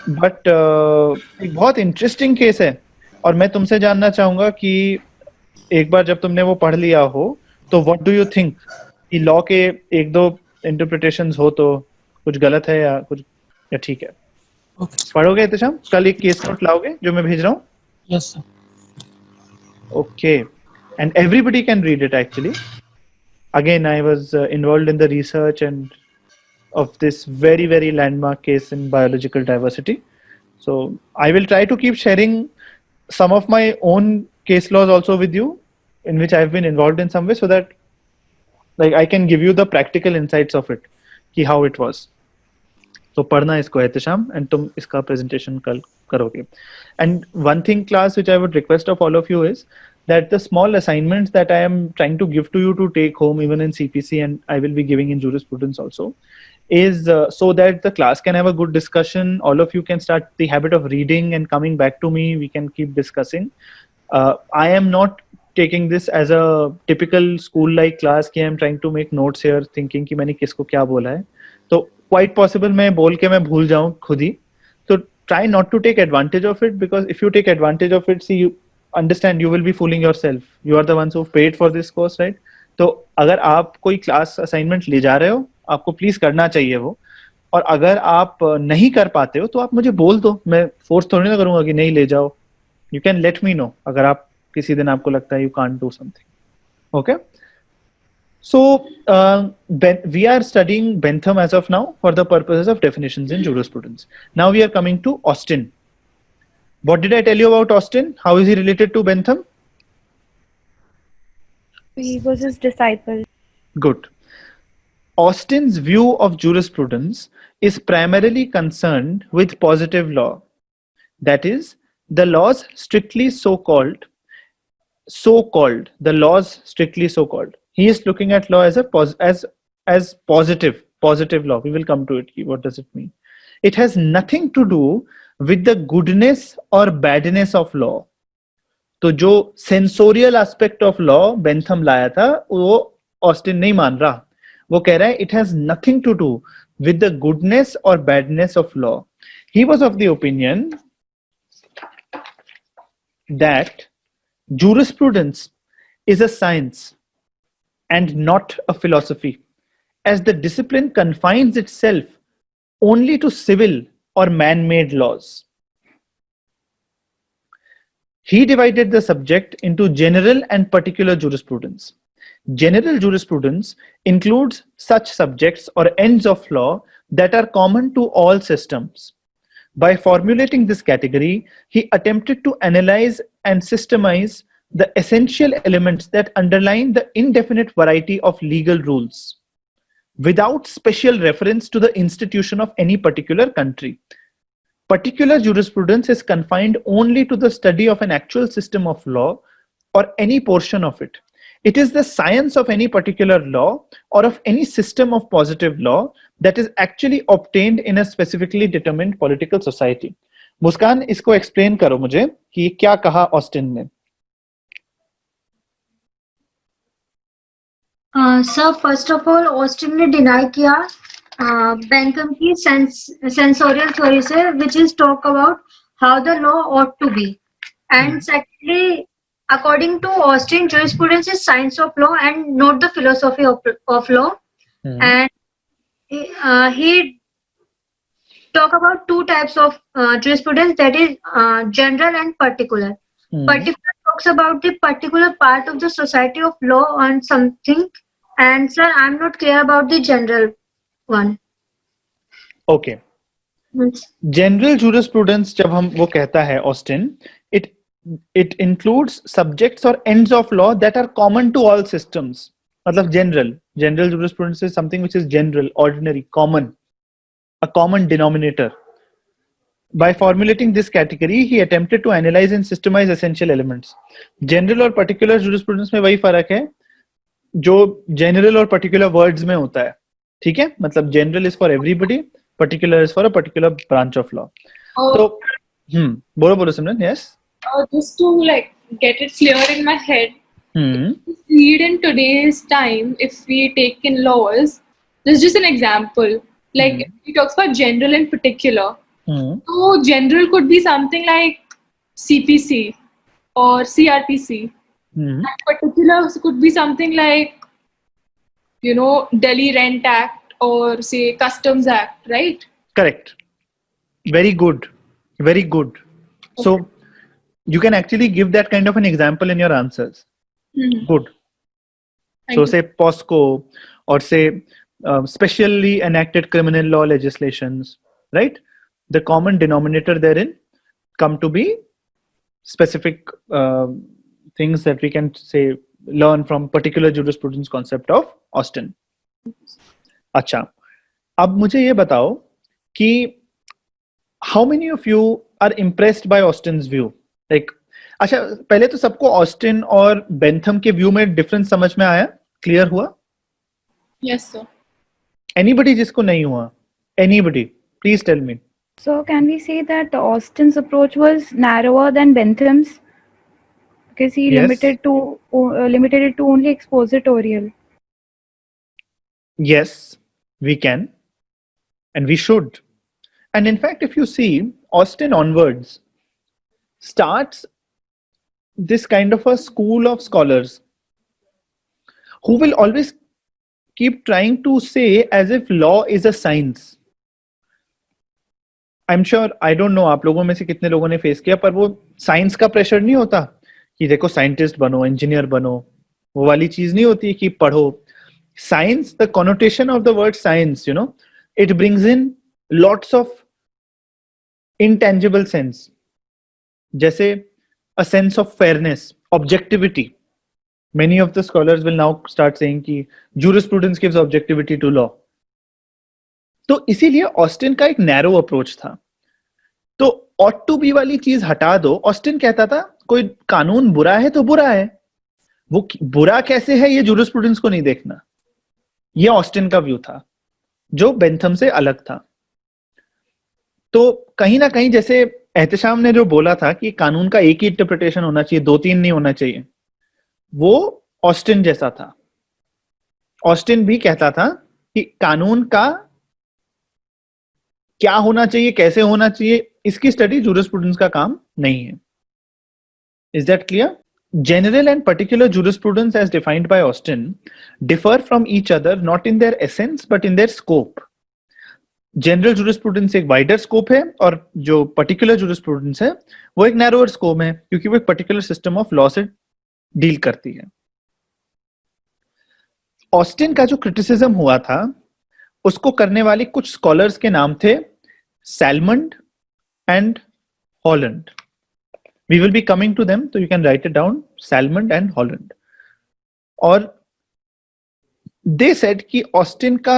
बट एक बहुत इंटरेस्टिंग केस है. और मैं तुमसे जानना चाहूंगा कि एक बार जब तुमने वो पढ़ लिया हो तो व्हाट डू यू थिंक कि लॉ के 1-2 इंटरप्रिटेशंस हो तो कुछ गलत है या कुछ या ठीक है? पढ़ोगे एहतिशाम? कल एक केस नोट लाओगे जो मैं भेज रहा हूँ? Yes sir. Okay. And everybody can read it actually. Again, I was involved in the research and of this very, very landmark case in biological diversity. So I will try to keep sharing some of my own case laws also with you, in which I've been involved in some way, so that like I can give you the practical insights of it, कि how it was. So पढ़ना इसको Ehtesham and तुम इसका presentation कल करोगे. And one thing class which I would request of all of you is that the small assignments that I am trying to give to you to take home even in CPC and I will be giving in jurisprudence also is so that the class can have a good discussion. All of you can start the habit of reading and coming back to me. We can keep discussing. I am not taking this as a typical school-like class कि I am trying to make notes here, thinking कि मैंने किसको क्या बोला है. तो quite possible मैं बोल के मैं भूल जाऊँ खुद ही. So try not to take advantage of it, because if you take advantage of it, see, you understand, you will be fooling yourself. You are the ones who paid for this course, right? तो अगर आप कोई class assignment ले जा रहे हो, आपको please करना चाहिए वो. और अगर आप नहीं कर पाते हो तो आप मुझे बोल दो, मैं फोर्स थोड़ी ना करूंगा कि नहीं ले जाओ. You can let me know अगर आप किसी दिन आपको लगता है you can't do something. Okay. So we are studying Bentham as of now for the purposes of definitions in jurisprudence. Now we are coming to Austin. What did I tell you about Austin? How is he related to Bentham? He was his disciple. Good. Austin's view of jurisprudence is primarily concerned with positive law. That is, the laws strictly so-called, the laws strictly so-called. He is looking at law as a positive law. We will come to it. What does it mean? It has nothing to do with the goodness or badness of law. तो जो sensorial aspect of law Bentham लाया था वो Austin नहीं मान रहा. वो कह रहा है it has nothing to do with the goodness और badness of law. He was of the opinion that jurisprudence is a science and not a philosophy, as the discipline confines itself only to civil or man-made laws. He divided the subject into general and particular jurisprudence. General jurisprudence includes such subjects or ends of law that are common to all systems. By formulating this category, he attempted to analyze and systemize the essential elements that underline the indefinite variety of legal rules, without special reference to the institution of any particular country. Particular jurisprudence is confined only to the study of an actual system of law or any portion of it. It is the science of any particular law or of any system of positive law that is actually obtained in a specifically determined political society. मुस्कान, इसको explain करो मुझे कि ये क्या कहा Austin ने. Sir first of all Austin ने deny किया बेंथम की सेंसोरियल थ्योरी से, which is talk about how the law ought to be. And secondly, according to Austin, jurisprudence is science of law and not the philosophy of law. And he talk about two types of jurisprudence, that is general and particular. Particular talks about the particular part of the society of law on something, and sir, I'm not clear about the general one. Okay. General jurisprudence जब हम वो कहता है Austin, it includes subjects or ends of law that are common to all systems. मतलब general jurisprudence is something which is general, ordinary, common, a common denominator. By formulating this category, he attempted to analyze and systemize essential elements. General और particular jurisprudence में वही फर्क है जो general और particular words में होता है. ठीक है, मतलब general is for everybody, particular is for a particular branch of law. So बोलो सिमरन. Yes. Just to like get it clear in my head, read in today's time, if we take in laws, this is just an example. Like he talks about general and particular. So general could be something like CPC or CRPC. And particular could be something like, you know, Delhi Rent Act or say Customs Act, right? Correct. Very good. Very good. Okay. So you can actually give that kind of an example in your answers. Good. So say POSCO, or say specially enacted criminal law legislations, right? The common denominator therein come to be specific things that we can say learn from particular jurisprudence concept of Austin. अच्छा, अब मुझे ये बताओ कि how many of you are impressed by Austin's view? Like, अच्छा, पहले तो सबको ऑस्टिन और बेंथम के व्यू में डिफरेंस समझ में आया, क्लियर हुआ? Yes, sir. Anybody जिसको नहीं हुआ? Anybody, please tell me. So can we say that Austin's approach was narrower than Bentham's because he Yes. limited it to only expositorial? Yes, we can, and we should. And in fact, if you see, Austin onwards starts this kind of a school of scholars who will always keep trying to say as if law is a science. I'm sure, I don't know आप लोगों में से कितने लोगों ने face किया, पर वो साइंस का प्रेशर नहीं होता कि देखो साइंटिस्ट बनो, इंजीनियर बनो, वो वाली चीज नहीं होती कि पढ़ो. Science, the connotation of the word science, you know, it brings in lots of intangible sense. जैसे a sense of fairness, objectivity. Many of the scholars will now start saying कि jurisprudence gives objectivity to law. तो इसीलिए Austin का एक narrow approach था. तो ought to be वाली चीज हटा दो. ऑस्टिन कहता था कोई कानून बुरा है तो बुरा है, वो बुरा कैसे है ये jurisprudence को नहीं देखना. ये ऑस्टिन का व्यू था जो बेंथम से अलग था. तो कहीं ना कहीं जैसे एहतशाम ने जो बोला था कि कानून का एक ही इंटरप्रिटेशन होना चाहिए, 2-3 नहीं होना चाहिए, वो ऑस्टिन जैसा था. ऑस्टिन भी कहता था कि कानून का क्या होना चाहिए, कैसे होना चाहिए, इसकी स्टडी jurisprudence का काम नहीं है. Is that clear? General and particular jurisprudence as defined by Austin differ from each other not in their essence but in their scope. General jurisprudence एक wider scope है और जो particular jurisprudence है वो एक narrower scope है क्योंकि वो एक particular system of law से deal करती है. ऑस्टिन का जो criticism हुआ था उसको करने वाले कुछ scholars के नाम थे Salmond and Holland. We will be coming to them, so you can write it down, Salmond and Holland. और they said कि Austin का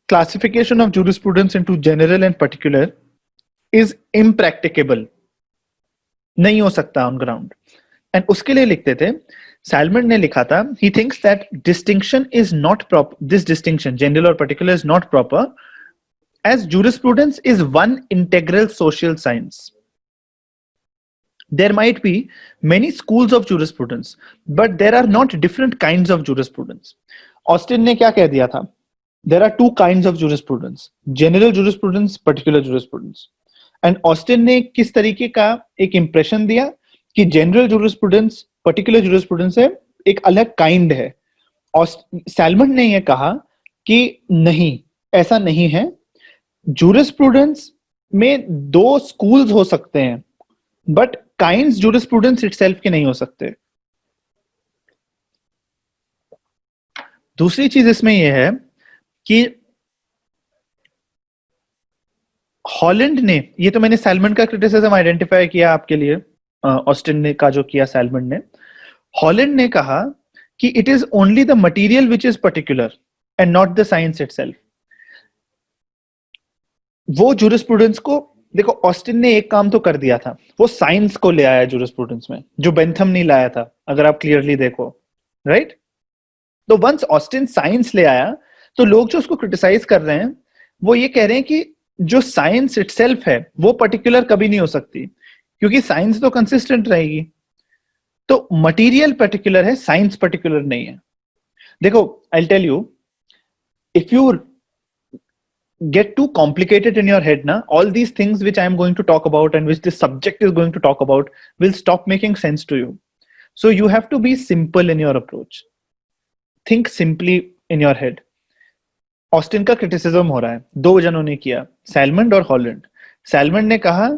classification of jurisprudence into general and particular is impracticable. नहीं हो सकता on ground. And उसके लिए लिखते थे, Salmond ने लिखा था, he thinks that distinction is not proper, this distinction, general or particular, is not proper, as jurisprudence is one integral social science. There might be many schools of jurisprudence, but there are not different kinds of jurisprudence. Austin ने क्या कह दिया था? There are two kinds of jurisprudence: general jurisprudence, particular jurisprudence. And Austin ने किस तरीके का एक impression दिया कि general jurisprudence, particular jurisprudence है, एक अलग kind है. Salmond ने ये कहा कि नहीं, ऐसा नहीं है. Jurisprudence में दो schools हो सकते हैं, but kinds jurisprudence itself के नहीं हो सकते. दूसरी चीज इसमें यह है कि हॉलैंड ने, ये तो मैंने सैलमन का क्रिटिसिज्म आइडेंटिफाई किया आपके लिए, ऑस्टिन ने का जो किया सैलमन ने, हॉलैंड ने कहा कि it is only the material which is particular and not the science itself. वो जुरिस्प्रूडेंस को देखो, ऑस्टिन ने एक काम तो कर दिया था, वो साइंस को ले आया जुरिस्प्रूडेंस में, जो बेंथम नहीं लाया था, अगर आप क्लियरली देखो, राइट? तो वंस ऑस्टिन साइंस ले आया तो लोग जो उसको क्रिटिसाइज कर रहे हैं वो ये कह रहे हैं कि जो साइंस इटसेल्फ है वो पर्टिकुलर कभी नहीं हो सकती, क्योंकि साइंस तो कंसिस्टेंट रहेगी. तो मटेरियल पर्टिकुलर है, साइंस पर्टिकुलर नहीं है. देखो, I will tell you, if you get too complicated in your head, na, all these things which I am going to talk about and which this subject is going to talk about will stop making sense to you. So you have to be simple in your approach. Think simply in your head. Austin का criticism हो रहा है, दो जनों ने किया, सैलमंड और Holland. सैलमंड ने कहा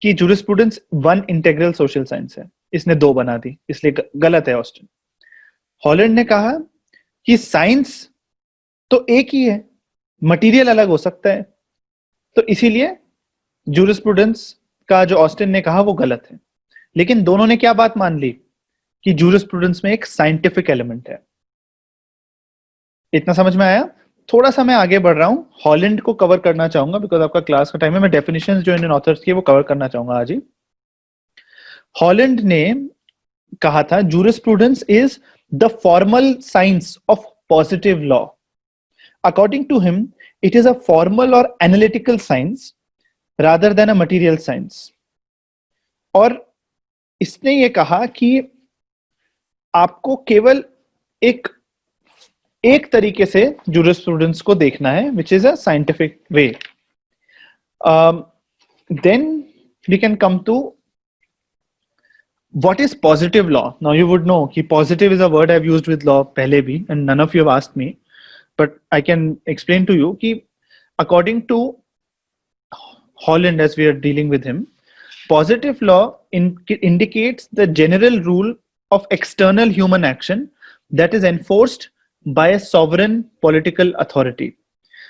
कि jurisprudence one integral social science है, इसने दो बना दी, इसलिए गलत है ऑस्टिन। हॉलैंड ने कहा कि साइंस तो एक ही है, मटेरियल अलग हो सकता है, तो इसीलिए jurisprudence का जो ऑस्टिन ने कहा वो गलत है। लेकिन दोनों ने क्या बात मान ली कि jurisprudence में एक साइंटिफिक एलिमेंट है। इतना समझ में आया? थोड़ा सा मैं आगे बढ़ रहा हूं, हॉलैंड को कवर करना चाहूंगा बिकॉज आपका क्लास का टाइम है। मैं डेफिनेशंस जो इंडियन ऑथर्स की वो कवर करना चाहूंगा आज ही। हॉलैंड ने कहा था jurisprudence is the formal science of positive law. According to him, it is a formal or analytical science rather than a material science. और इसने ये कहा कि आपको केवल एक तरीके से jurisprudence को देखना है, which is a scientific way. Then we can come to what is positive law. Now you would know कि positive is a word I've used with law पहले भी, and none of you have asked me, but I can explain to you कि according to Holland, as we are dealing with him, positive law indicates the general rule of external human action that is enforced by a sovereign political authority.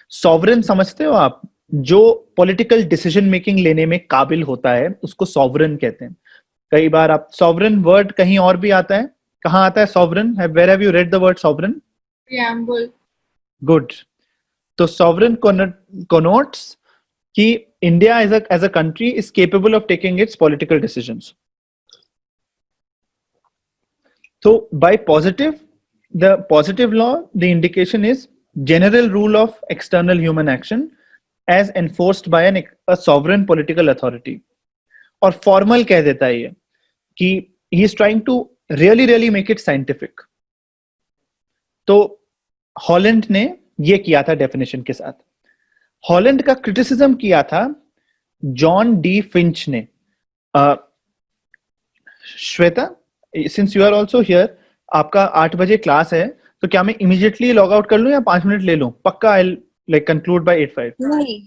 Sovereign समझते हो आप? जो political decision making लेने में काबिल होता है उसको sovereign कहते हैं। कई बार आप sovereign word कहीं और भी आता है। कहाँ आता है sovereign? Where have you read the word sovereign? Preamble. Good. तो sovereign connotes कि India as a country is capable of taking its political decisions. So by the positive law, the indication is general rule of external human action as enforced by a sovereign political authority. और formal कह देता है ये कि he is trying to really make it scientific. तो Holland ने ये किया था डेफिनेशन के साथ। हॉलैंड का क्रिटिसिज्म किया था जॉन डी फिंच ने। Shweta, since you are also here, आपका 8 बजे क्लास है, तो क्या मैं इमीडिएटली लॉग आउट कर लूं या 5 मिनट ले लूं? पक्का आई लाइक कंक्लूड बाय 8:05। नहीं,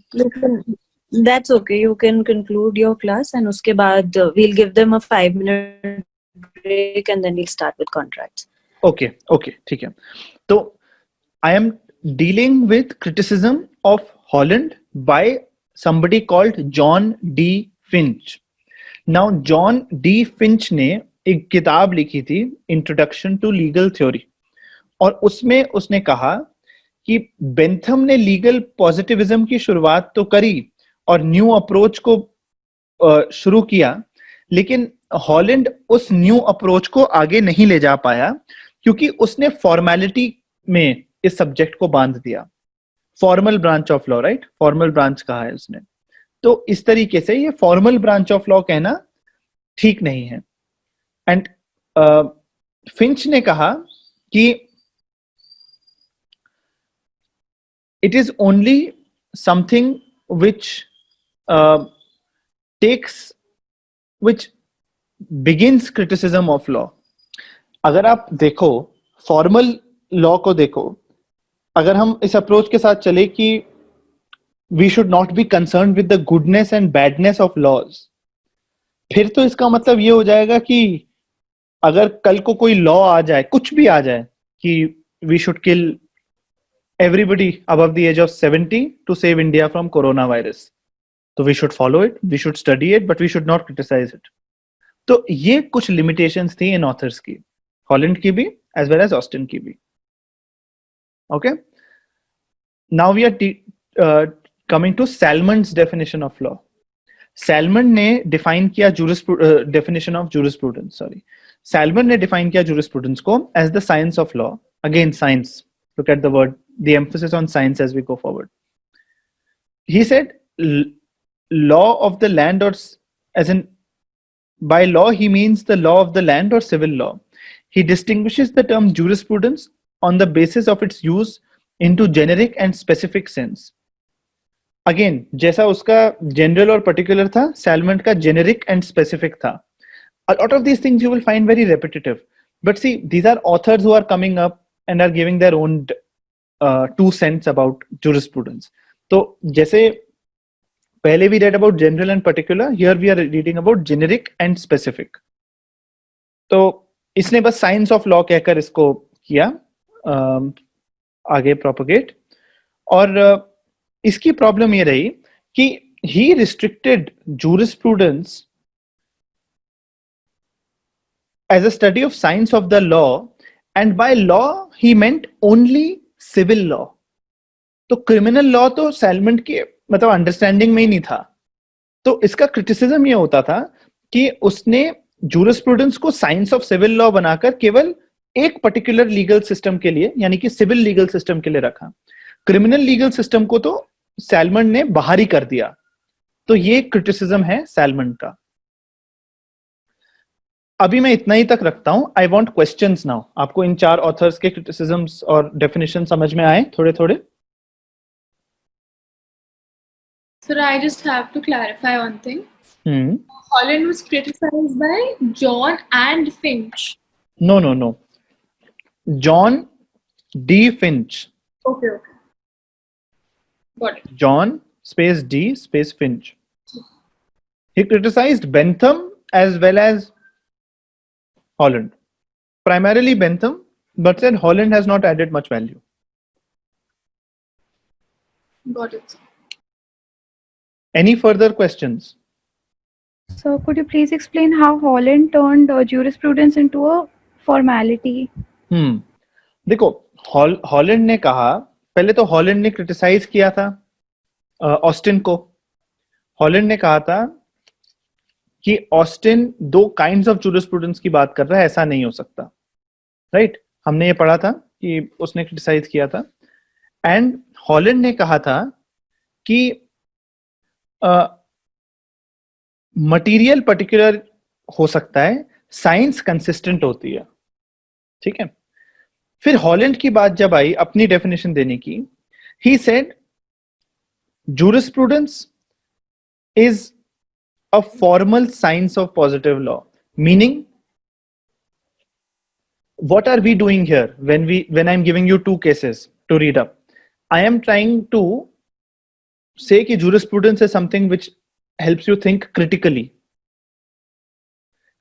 that's okay, you can conclude your class and उसके बाद we'll give them a 5-minute break and then we'll start with contracts. Okay, ठीक है। तो I am dealing with criticism of Holland by somebody called John D. Finch. Now John D. Finch ने एक किताब लिखी थी Introduction to Legal Theory, और उसमें उसने कहा कि बेंथम ने लीगल पॉजिटिविज्म की शुरुआत तो करी और न्यू अप्रोच को शुरू किया, लेकिन हॉलैंड उस न्यू अप्रोच को आगे नहीं ले जा पाया क्योंकि उसने फॉर्मेलिटी में इस सब्जेक्ट को बांध दिया। Formal branch of law, right? Formal branch कहा है उसने। तो इस तरीके से ये फॉर्मल ब्रांच ऑफ लॉ कहना ठीक नहीं है। एंड फिंच ने कहा कि it is only something which begins criticism of law. अगर आप देखो फॉर्मल लॉ को देखो, अगर हम इस अप्रोच के साथ चले कि we should not be concerned with the goodness and badness of laws, फिर तो इसका मतलब ये हो जाएगा कि अगर कल को कोई लॉ आ जाए, कुछ भी आ जाए कि we should kill everybody above the age of 70 to save India from coronavirus, so we should follow it, we should study it, but we should not criticize it. तो ये कुछ limitations थी इन authors की, हॉलैंड की भी as well as Austin की भी। Okay, now we are coming to Salmon's definition of law. Salmon ने define किया definition of jurisprudence, Salmon ने define किया jurisprudence को as the science of law. Again, science, look at the word, the emphasis on science as we go forward. He said law of the land, or as in by law he means the law of the land or civil law. He distinguishes the term jurisprudence on the basis of its use into generic and specific sense. Again, जैसा उसका general और particular था, Salmon का generic and specific था. A lot of these things you will find very repetitive, but see, these are authors who are coming up and are giving their own 2 cents about jurisprudence. तो जैसे पहले we read about general and particular, here we are reading about generic and specific. तो इसने बस science of law कहकर इसको किया आगे प्रोपगेट, और इसकी प्रॉब्लम ये रही कि he restricted jurisprudence as a study of science of the law, and by law he meant only civil law. तो क्रिमिनल लॉ तो सैलमन के मतलब अंडरस्टैंडिंग में ही नहीं था. तो इसका क्रिटिसिज्म ये होता था कि उसने जूरिस्प्रूडेंस को साइंस ऑफ सिविल लॉ बनाकर केवल एक पर्टिकुलर लीगल सिस्टम के लिए, यानी कि सिविल लीगल सिस्टम के लिए रखा. क्रिमिनल लीगल सिस्टम को तो सैलमन ने बाहर ही कर दिया. तो ये क्रिटिसिज्म है सैलमन का. अभी मैं इतना ही तक रखता हूं. I want questions now. आपको इन 4 ऑथर्स के क्रिटिसिज्म्स और डेफिनेशन समझ में आए थोड़े थोड़े? Sir, I just have to clarify one thing. Holland was criticized by John and Finch. No. John D. Finch. Okay. Got it. John space D space Finch. He criticized Bentham as well as Holland. Primarily Bentham, but said Holland has not added much value. Got it. Any further questions? So could you please explain how Holland turned jurisprudence into a formality? देखो, Holland ने कहा, पहले तो Holland ने criticise किया था Austin को. Holland ने कहा था कि ऑस्टिन 2 काइंड्स ऑफ जूरिस्प्रूडेंस की बात कर रहा है, ऐसा नहीं हो सकता. राइट? हमने ये पढ़ा था कि उसने क्रिटिसाइज किया था. एंड हॉलैंड ने कहा था कि मटेरियल पर्टिकुलर हो सकता है, साइंस कंसिस्टेंट होती है. ठीक है. फिर हॉलैंड की बात जब आई अपनी डेफिनेशन देने की, he said jurisprudence is a formal science of positive law. Meaning, what are we doing here when I'm giving you 2 cases to read up? I am trying to say that jurisprudence is something which helps you think critically.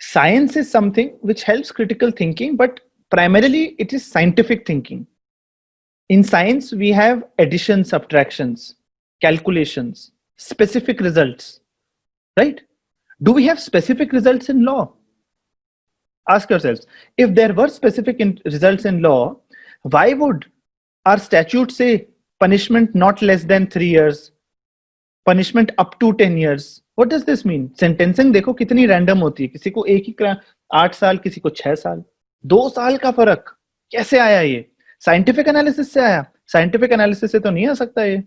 Science is something which helps critical thinking, but primarily it is scientific thinking. In science, we have additions, subtractions, calculations, specific results, right? Do we have specific results in law? Ask yourselves, if there were specific results in law, why would our statute say punishment not less than 3 years, punishment up to 10 years? What does this mean? Sentencing देखो कितनी random होती है. किसी को एक ही 8 साल, किसी को 6 साल, 2 साल का फर्क कैसे आया? ये साइंटिफिक एनालिसिस से आया? साइंटिफिक एनालिसिस से तो नहीं आ सकता. ये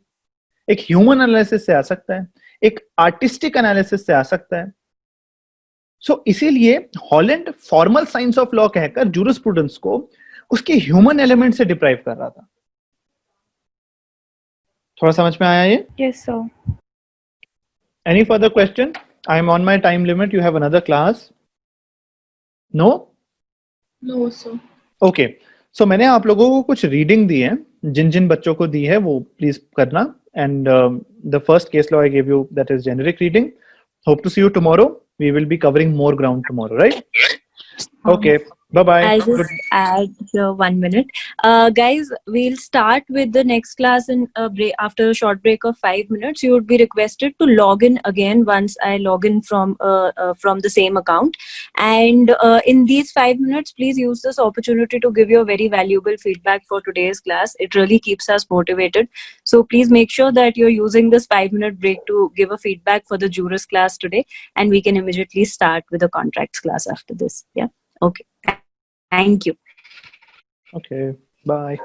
एक ह्यूमन एनालिसिस से आ सकता है, एक आर्टिस्टिक एनालिसिस से आ सकता है. सो इसीलिए Holland formal science of law कहकर जूरिस्प्रूडेंस को उसके ह्यूमन एलिमेंट से डिप्राइव कर रहा था. थोड़ा समझ में आया ये? Yes, sir. Any further question? I am on my time limit. You have another class. No? No, sir. Okay. So मैंने आप लोगों को कुछ रीडिंग दी है, जिन जिन बच्चों को दी है वो प्लीज करना. And the first case law I gave you, that is generic reading. Hope to see you tomorrow. We will be covering more ground tomorrow, right? Okay. Bye-bye. I'll just add here 1 minute. Guys, we'll start with the next class in a break. After a short break of 5 minutes, you would be requested to log in again once I log in from the same account. And in these 5 minutes, please use this opportunity to give your very valuable feedback for today's class. It really keeps us motivated. So please make sure that you're using this 5-minute break to give a feedback for the jurors class today. And we can immediately start with the contracts class after this. Yeah. Okay. Thank you. Okay. Bye.